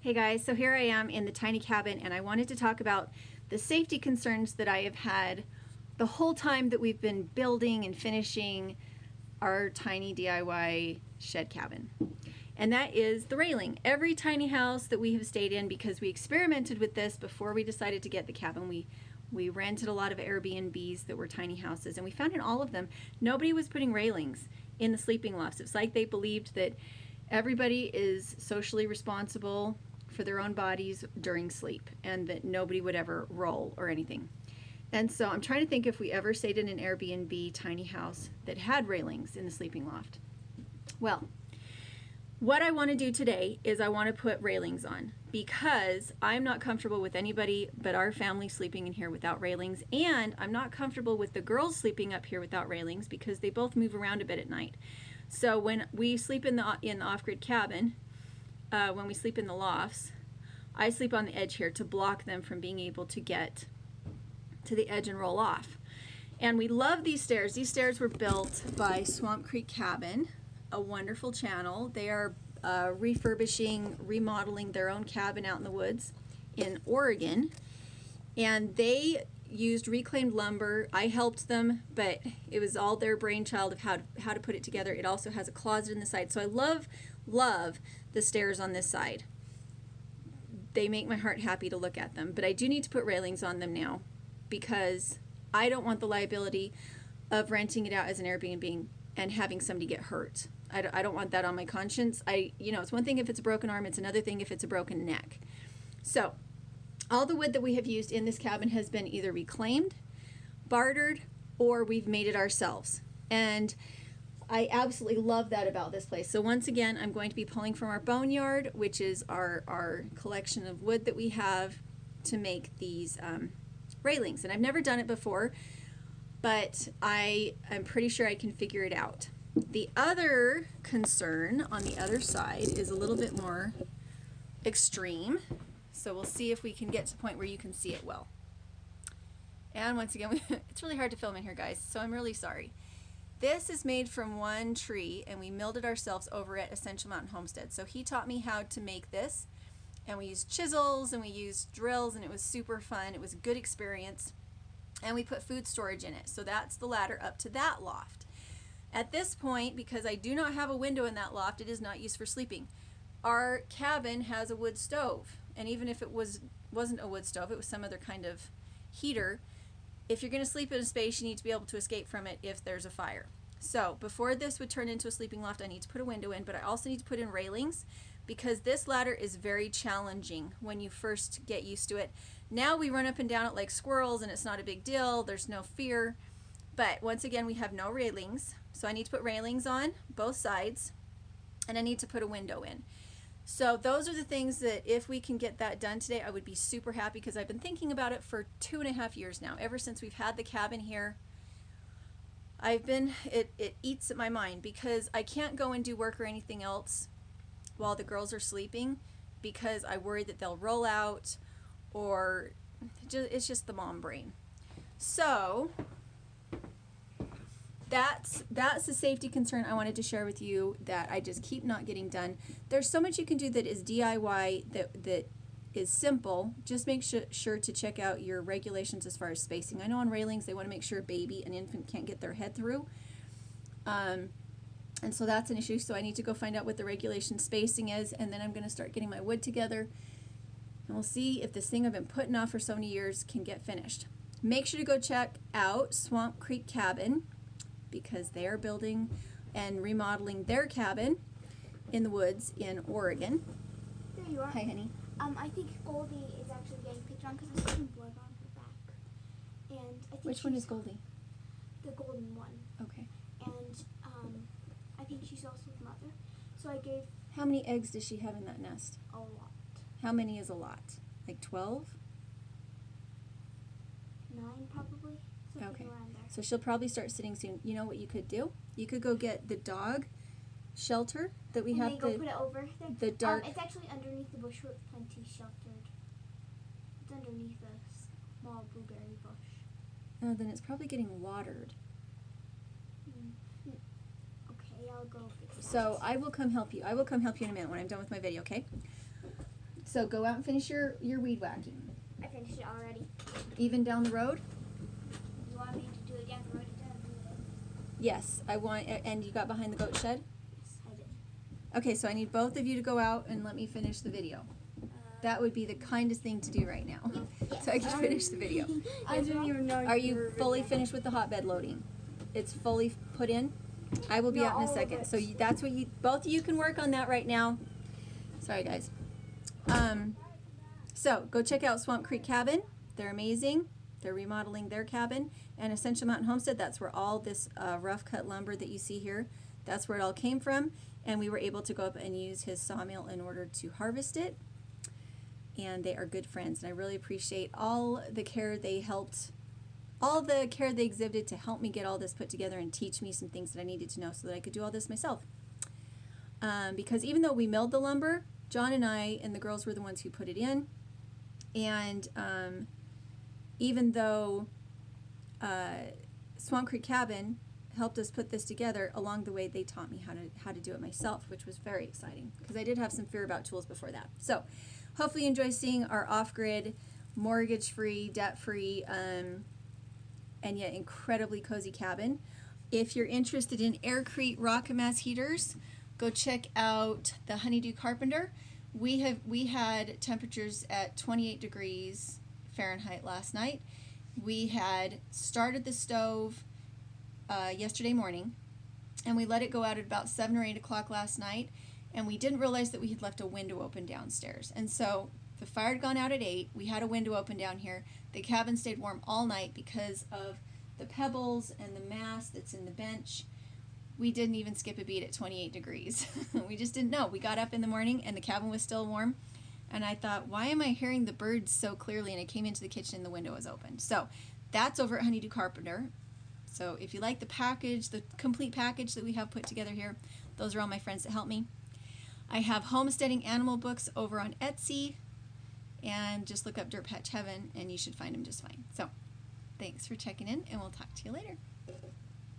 Hey guys, so here I am in the tiny cabin and I wanted to talk about the safety concerns that I have had the whole time that we've been building and finishing our tiny DIY shed cabin. And that is the railing. Every tiny house that we have stayed in, because we experimented with this before we decided to get the cabin, we rented a lot of Airbnbs that were tiny houses, and we found in all of them nobody was putting railings in the sleeping lofts. It's like they believed that everybody is socially responsible for their own bodies during sleep and that nobody would ever roll or anything. And so I'm trying to think if we ever stayed in an Airbnb tiny house that had railings in the sleeping loft. Well, what I want to do today is I want to put railings on, because I'm not comfortable with anybody but our family sleeping in here without railings, and I'm not comfortable with the girls sleeping up here without railings because they both move around a bit at night. So when we sleep in the off-grid cabin, when we sleep in the lofts, I sleep on the edge here to block them from being able to get to the edge and roll off. And we love these stairs. These stairs were built by Swamp Creek Cabin, a wonderful channel. They are refurbishing, remodeling their own cabin out in the woods in Oregon. And they used reclaimed lumber. I helped them, but it was all their brainchild of how to put it together. It also has a closet in the side. So I love the stairs on this side. They make my heart happy to look at them, but I do need to put railings on them now because I don't want the liability of renting it out as an Airbnb and having somebody get hurt. I don't want that on my conscience. It's one thing if it's a broken arm, it's another thing if it's a broken neck. So all the wood that we have used in this cabin has been either reclaimed, bartered, or we've made it ourselves. And I absolutely love that about this place. So once again, I'm going to be pulling from our boneyard, which is our collection of wood that we have to make these railings. And I've never done it before, but I'm pretty sure I can figure it out. The other concern on the other side is a little bit more extreme. So we'll see if we can get to the point where you can see it well. And once again, it's really hard to film in here, guys, so I'm really sorry. This is made from one tree, and we milled it ourselves over at Essential Mountain Homestead. So he taught me how to make this, and we used chisels and we used drills, and it was super fun. It was a good experience. And we put food storage in it. So that's the ladder up to that loft. At this point, because I do not have a window in that loft, it is not used for sleeping. Our cabin has a wood stove, and even if it wasn't a wood stove, it was some other kind of heater. If you're going to sleep in a space, you need to be able to escape from it if there's a fire. So before this would turn into a sleeping loft, I need to put a window in, but I also need to put in railings because this ladder is very challenging when you first get used to it. Now we run up and down it like squirrels, and it's not a big deal. There's no fear. But once again, we have no railings. So I need to put railings on both sides, and I need to put a window in. So those are the things that if we can get that done today, I would be super happy, because I've been thinking about it for 2.5 years now. Ever since we've had the cabin here, it eats at my mind because I can't go and do work or anything else while the girls are sleeping because I worry that they'll roll out, or it's just the mom brain. So that's the safety concern I wanted to share with you that I just keep not getting done. There's so much you can do that is DIY that is simple. Just make sure to check out your regulations as far as spacing. I know on railings they want to make sure an infant can't get their head through. And so that's an issue. So I need to go find out what the regulation spacing is, and then I'm going to start getting my wood together. And we'll see if this thing I've been putting off for so many years can get finished. Make sure to go check out Swamp Creek Cabin, because they are building and remodeling their cabin in the woods in Oregon. There you are. Hi, honey. I think Goldie is actually getting picked on because there's some blood on her back. And I think Which one is Goldie? The golden one. Okay. And I think she's also the mother. So I gave How many eggs does she have in that nest? a lot. How many is a lot? Like 12? 9 probably. Something Okay. around there. So she'll probably start sitting soon. You know what you could do? You could go get the dog shelter that we and have. then go put it over there. The dark. It's actually underneath the bush where it's plenty sheltered. It's underneath a small blueberry bush. Oh, then it's probably getting watered. Okay, I'll go fix that. So I will come help you. I will come help you in a minute when I'm done with my video, okay? So go out and finish your weed whacking. I finished it already. Even down the road? You want me to do it down the road? Yes, I want, and you got behind the goat shed? Yes, I did. Okay, so I need both of you to go out and let me finish the video. That would be the kindest thing to do right now. So I can finish the video. I didn't even know. Are you fully finished with the hotbed loading? It's fully put in? I will be Not out in a all of second. it. So that's what you, both of you can work on that right now. Sorry guys. So go check out Swamp Creek Cabin. They're amazing. They're remodeling their cabin. And Essential Mountain Homestead, that's where all this rough cut lumber that you see here, that's where it all came from. And we were able to go up and use his sawmill in order to harvest it. And they are good friends, and I really appreciate all the care they exhibited to help me get all this put together and teach me some things that I needed to know so that I could do all this myself. Because even though we milled the lumber, John and I and the girls were the ones who put it in, and even though Swamp Creek Cabin helped us put this together, along the way they taught me how to do it myself, which was very exciting because I did have some fear about tools before that. So hopefully you enjoy seeing our off-grid, mortgage-free, debt-free, and yet incredibly cozy cabin. If you're interested in Aircrete rocket mass heaters, go check out the Honeydew Carpenter. We had temperatures at 28 degrees Fahrenheit last night. We had started the stove yesterday morning, and we let it go out at about 7 or 8 o'clock last night, and we didn't realize that we had left a window open downstairs. And so the fire had gone out at 8. We had a window open down here. The cabin stayed warm all night because of the pebbles and the mass that's in the bench. We didn't even skip a beat at 28 degrees. We just didn't know. We got up in the morning and the cabin was still warm. And I thought, why am I hearing the birds so clearly? And I came into the kitchen and the window was open. So that's over at Honeydew Carpenter. So if you like the package, the complete package that we have put together here, those are all my friends that helped me. I have homesteading animal books over on Etsy, and just look up Dirt Patch Heaven and you should find them just fine. So thanks for checking in, and we'll talk to you later.